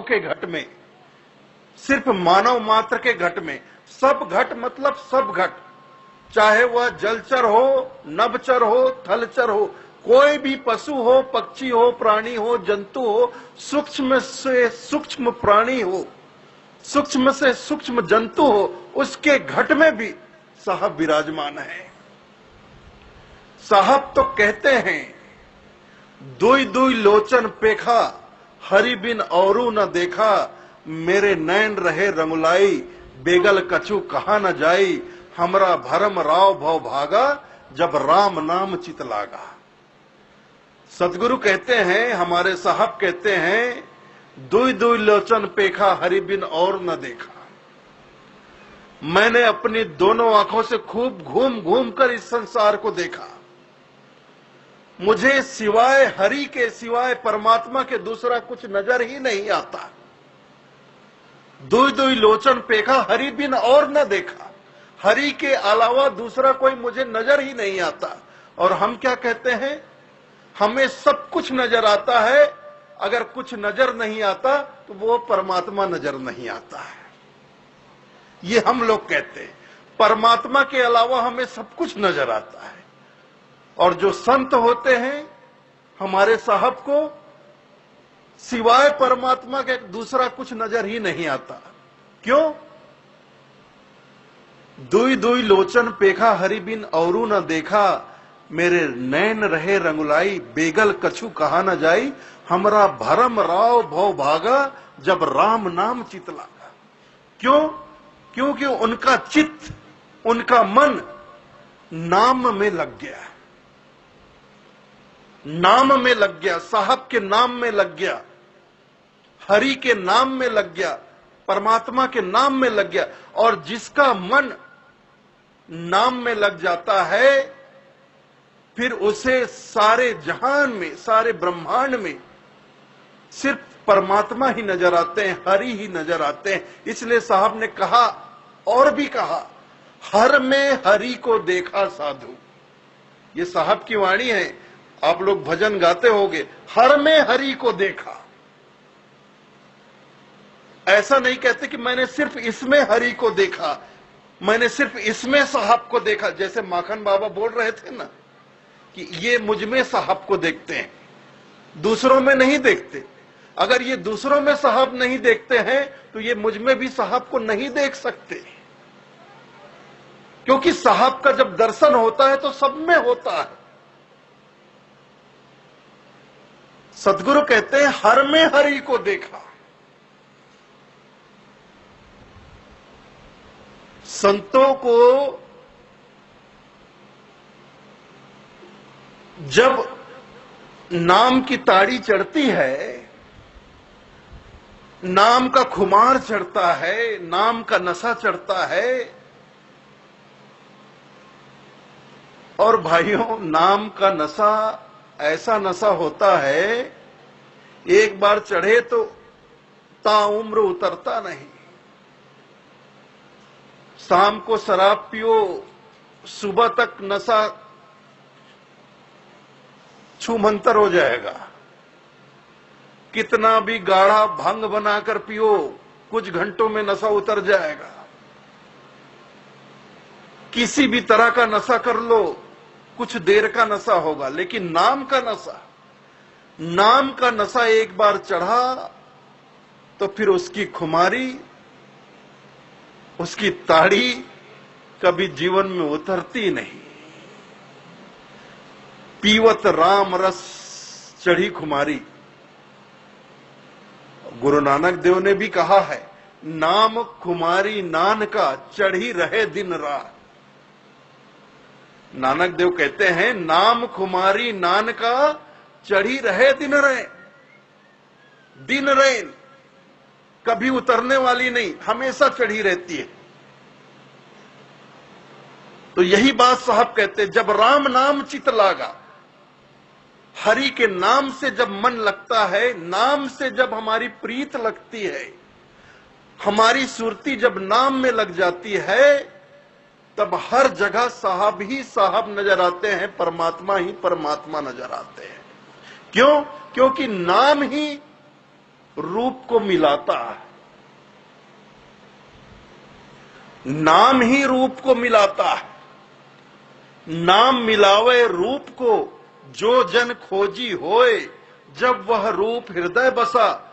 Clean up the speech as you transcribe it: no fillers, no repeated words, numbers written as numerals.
के घट में, सिर्फ मानव मात्र के घट में, सब घट मतलब सब घट, चाहे वह जलचर हो, नभचर हो, थलचर हो, कोई भी पशु हो, पक्षी हो, प्राणी हो, जंतु हो, सूक्ष्म से सूक्ष्म प्राणी हो, सूक्ष्म से सूक्ष्म जंतु हो, उसके घट में भी साहब विराजमान है। साहब तो कहते हैं, दुई दुई लोचन पेखा, हरि बिन औरू न देखा, मेरे नैन रहे रंगुलाई, बेगल कछु कहा न जाई, हमरा भरम राव भव भागा, जब राम नाम चित लागा। सतगुरु कहते हैं, हमारे साहब कहते हैं, दुई दुई लोचन पेखा, हरि बिन और न देखा। मैंने अपनी दोनों आंखों से खूब घूम घूम कर इस संसार को देखा। मुझे सिवाय हरि के, सिवाय परमात्मा के दूसरा कुछ नजर ही नहीं आता। दुई दुई लोचन पेखा, हरि बिन और न देखा। हरि के अलावा दूसरा कोई मुझे नजर ही नहीं आता। और हम क्या कहते हैं, हमें सब कुछ नजर आता है, अगर कुछ नजर नहीं आता तो वो परमात्मा नजर नहीं आता है। ये हम लोग कहते हैं, परमात्मा के अलावा हमें सब कुछ नजर आता है। और जो संत होते हैं, हमारे साहब को सिवाय परमात्मा के दूसरा कुछ नजर ही नहीं आता। क्यों? दुई दुई लोचन पेखा, हरि बिन औरू न देखा, मेरे नैन रहे रंगुलाई, बेगल कछु कहा न जाई, हमरा भरम राव भव भागा, जब राम नाम चित लागा। क्यों? क्योंकि उनका चित्त, उनका मन नाम में लग गया, नाम में लग गया, साहब के नाम में लग गया, हरि के नाम में लग गया, परमात्मा के नाम में लग गया। और जिसका मन नाम में लग जाता है, फिर उसे सारे जहान में, सारे ब्रह्मांड में सिर्फ परमात्मा ही नजर आते हैं, हरि ही नजर आते हैं। इसलिए साहब ने कहा, और भी कहा, हर में हरि को देखा साधु। ये साहब की वाणी है, आप लोग भजन गाते होंगे, हर में हरि को देखा। ऐसा नहीं कहते कि मैंने सिर्फ इसमें हरि को देखा, मैंने सिर्फ इसमें साहब को देखा। जैसे माखन बाबा बोल रहे थे ना, कि ये मुझ में साहब को देखते हैं, दूसरों में नहीं देखते। अगर ये दूसरों में साहब नहीं देखते हैं, तो ये मुझ में भी साहब को नहीं देख सकते। क्योंकि साहब का जब दर्शन होता है तो सब में होता है। सतगुरु कहते हैं, हर में हरि को देखा। संतों को जब नाम की ताड़ी चढ़ती है, नाम का खुमार चढ़ता है, नाम का नशा चढ़ता है, और भाइयों, नाम का नशा ऐसा नशा होता है, एक बार चढ़े तो ताउम्र उतरता नहीं। शाम को शराब पियो, सुबह तक नशा छूमंतर हो जाएगा। कितना भी गाढ़ा भंग बनाकर पियो, कुछ घंटों में नशा उतर जाएगा। किसी भी तरह का नशा कर लो, कुछ देर का नशा होगा। लेकिन नाम का नशा, नाम का नशा एक बार चढ़ा तो फिर उसकी खुमारी, उसकी ताड़ी कभी जीवन में उतरती नहीं। पीवत राम रस चढ़ी खुमारी। गुरु नानक देव ने भी कहा है, नाम खुमारी नान का, चढ़ी रहे दिन रात। नानक देव कहते हैं, नाम खुमारी नान का, चढ़ी रहे दिन रैन। दिन रैन कभी उतरने वाली नहीं, हमेशा चढ़ी रहती है। तो यही बात साहब कहते हैं, जब राम नाम चित लागा। हरि के नाम से जब मन लगता है, नाम से जब हमारी प्रीत लगती है, हमारी सुरती जब नाम में लग जाती है, तब हर जगह साहब ही साहब नजर आते हैं, परमात्मा ही परमात्मा नजर आते हैं। क्यों? क्योंकि नाम ही रूप को मिलाता है। नाम ही रूप को मिलाता है। नाम मिलावे रूप को, जो जन खोजी होए, जब वह रूप हृदय बसा,